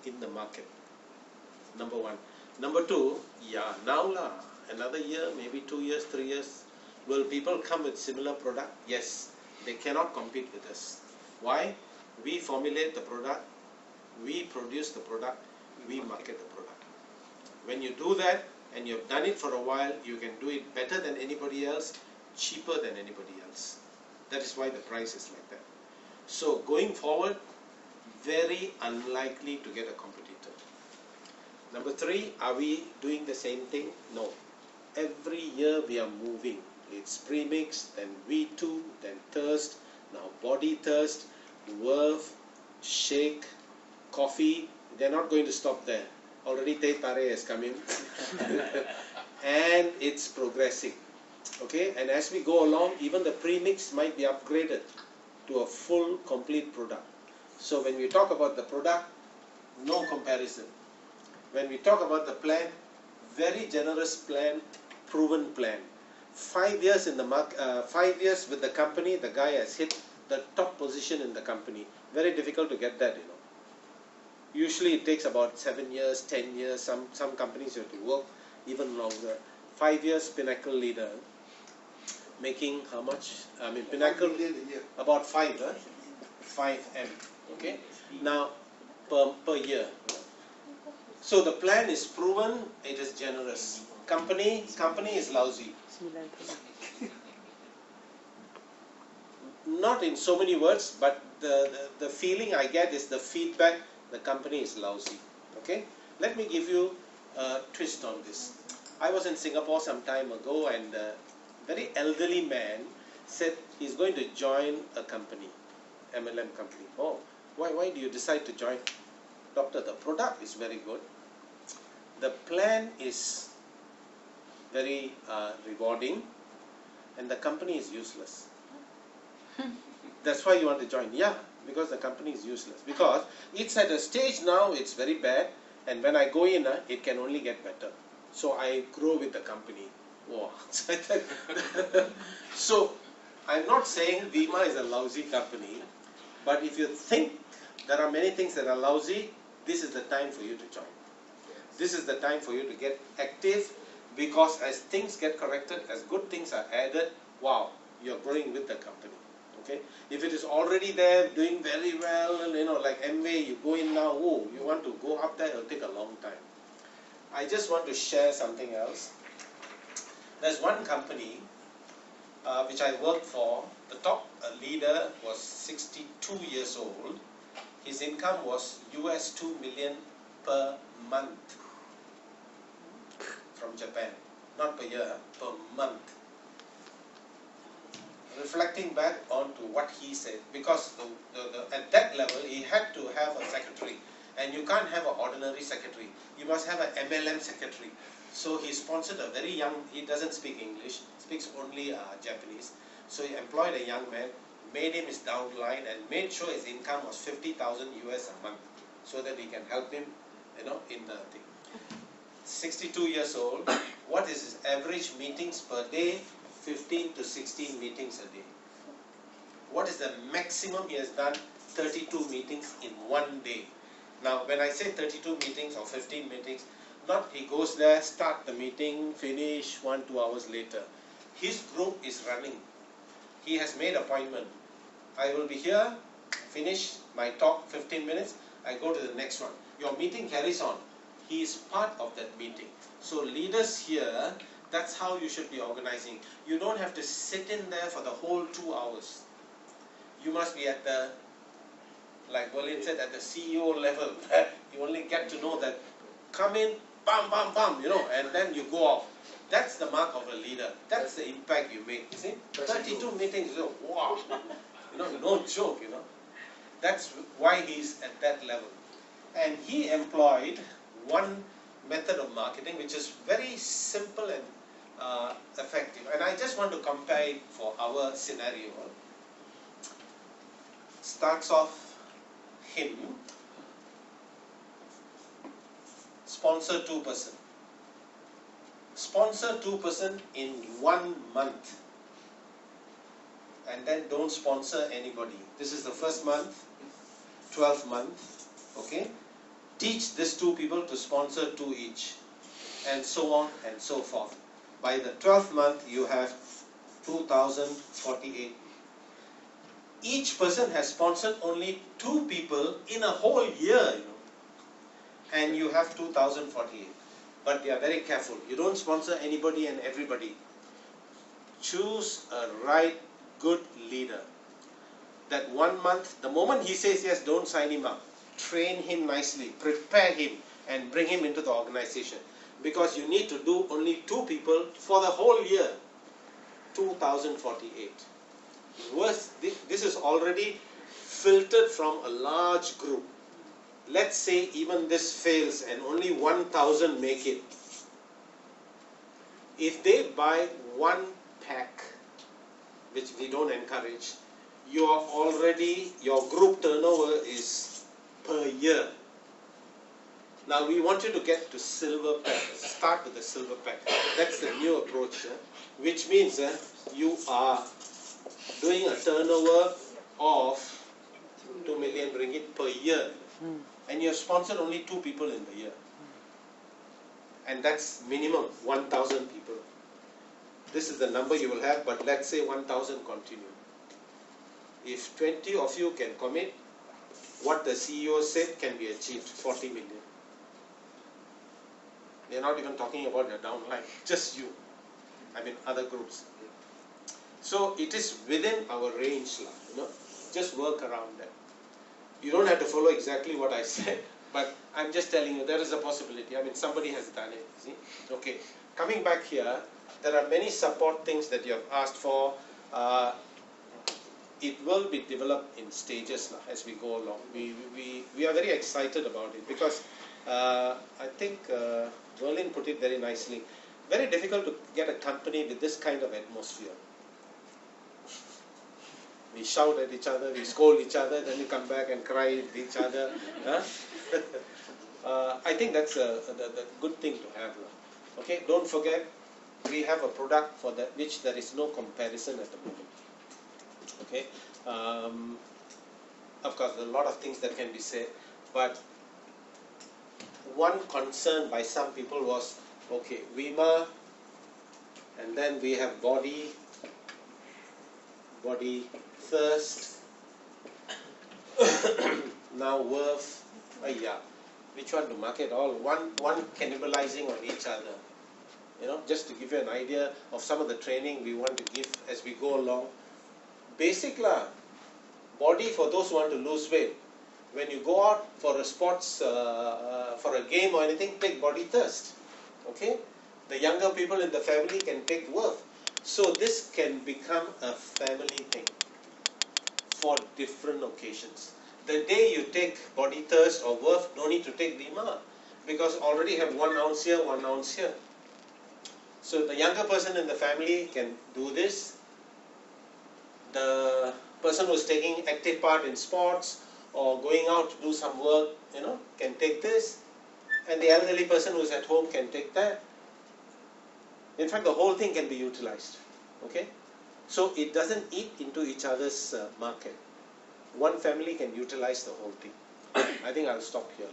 in the market. Number one. Number two, yeah, now lah, another year, maybe 2 years, 3 years, will people come with similar product? Yes, they cannot compete with us. Why? We formulate the product, we produce the product, we market the product. When you do that, and you've done it for a while, you can do it better than anybody else, cheaper than anybody else. That is why the price is like that. So going forward, very unlikely to get a competitor. Number three, are we doing the same thing? No. Every year we are moving. It's premix, then V2, then thirst, now body thirst, Verve, shake, coffee. They're not going to stop there. Already Teh Tarik has come in. And it's progressing. Okay, and as we go along, even the premix might be upgraded to a full, complete product. So when we talk about the product, no comparison. When we talk about the plan, very generous plan, proven plan. 5 years in the 5 years with the company, the guy has hit the top position in the company. Very difficult to get that, you know. Usually it takes about 7 years, 10 years. Some companies you have to work even longer. 5 years, pinnacle leader. Making how much? I mean, pinnacle, about 5, huh? 5M. Okay. Now, per year. So the plan is proven, it is generous. Company is lousy. Not in so many words, but the feeling I get is the feedback, the company is lousy. Okay. Let me give you a twist on this. I was in Singapore some time ago, and a very elderly man said he's going to join a company, MLM company. Oh, why do you decide to join? Doctor, the product is very good. The plan is very rewarding, and the company is useless. That's why you want to join. Yeah, because the company is useless. Because it's at a stage now, it's very bad, and when I go in, it can only get better. So I grow with the company. Wow. So I'm not saying Vemma is a lousy company, but if you think there are many things that are lousy, this is the time for you to join. This is the time for you to get active, because as things get corrected, as good things are added, wow, you're growing with the company. Okay? If it is already there, doing very well, you know, like Amway, you go in now, oh, you want to go up there, it'll take a long time. I just want to share something else. There's one company which I worked for. The top leader was 62 years old. His income was US 2 million per month from Japan. Not per year, per month. Reflecting back onto what he said, because at that level he had to have a secretary, and you can't have an ordinary secretary. You must have an MLM secretary. So he sponsored a very young, he doesn't speak English, speaks only Japanese. So he employed a young man, made him his downline, and made sure his income was 50,000 US a month, so that he can help him, you know, in the thing. 62 years old. What is his average meetings per day? 15 to 16 meetings a day. What is the maximum he has done? 32 meetings in one day. Now, when I say 32 meetings or 15 meetings, not he goes there, start the meeting, finish 1-2 hours later. His group is running. He has made appointment. I will be here, finish my talk 15 minutes, I go to the next one. Your meeting carries on. He is part of that meeting. So leaders here, that's how you should be organizing. You don't have to sit in there for the whole 2 hours. You must be at the, like Berlin said, at the CEO level. You only get to know that, come in, bam, bam, bam, you know, and then you go off. That's the mark of a leader. That's the impact you make, you see. 32 meetings, you know, wow. You know, no joke, you know. That's why he's at that level. And he employed one method of marketing which is very simple and effective. And I just want to compare it for our scenario. Starts off him, sponsor 2%. Sponsor 2% in 1 month. And then don't sponsor anybody. This is the first month, 12th month, okay? teach these 2 people to sponsor 2 each, and so on and so forth. By the 12th month, you have 2048. Each person has sponsored only 2 people in a whole year, and you have 2048. But they are very careful. You don't sponsor anybody and everybody. Choose a right, good leader. That 1 month, the moment he says yes, don't sign him up. Train him nicely, prepare him, and bring him into the organization. Because you need to do only 2 people for the whole year. 2048. This is already filtered from a large group. Let's say even this fails and only 1,000 make it. If they buy 1 pack, which we don't encourage, your group turnover is per year. Now we want you to get to silver pack. Start with the silver pack. That's the new approach, which means you are doing a turnover of 2 million ringgit per year, and you have sponsored only 2 people in the year, and that's minimum 1,000 people. This is the number you will have, but let's say 1,000 continue. If 20 of you can commit, what the CEO said can be achieved, 40 million. They're not even talking about your downline, just you. I mean other groups. So it is within our range, just work around that. You don't have to follow exactly what I said, but I'm just telling you there is a possibility. I mean somebody has done it, see? Okay, coming back here, there are many support things that you have asked for. It will be developed in stages as we go along. We are very excited about it because I think Berlin put it very nicely. Very difficult to get a company with this kind of atmosphere. We shout at each other, we scold each other, then we come back and cry at each other. I think that's the good thing to have. Okay, don't forget, we have a product for that which there is no comparison at the moment. Okay, of course there are a lot of things that can be said, but one concern by some people was, okay, Vemma, and then we have body thirst, now worth, which one to market? All one cannibalizing on each other. Just to give you an idea of some of the training we want to give as we go along. Basic body for those who want to lose weight. When you go out for a sports, for a game or anything, take body thirst. Okay? The younger people in the family can take worth. So this can become a family thing for different occasions. The day you take body thirst or worth, no need to take Vemma, because already have 1 ounce here, 1 ounce here. So the younger person in the family can do this. The person who is taking active part in sports or going out to do some work, can take this. And the elderly person who is at home can take that. In fact, the whole thing can be utilized. Okay? So it doesn't eat into each other's market. One family can utilize the whole thing. I think I'll stop here.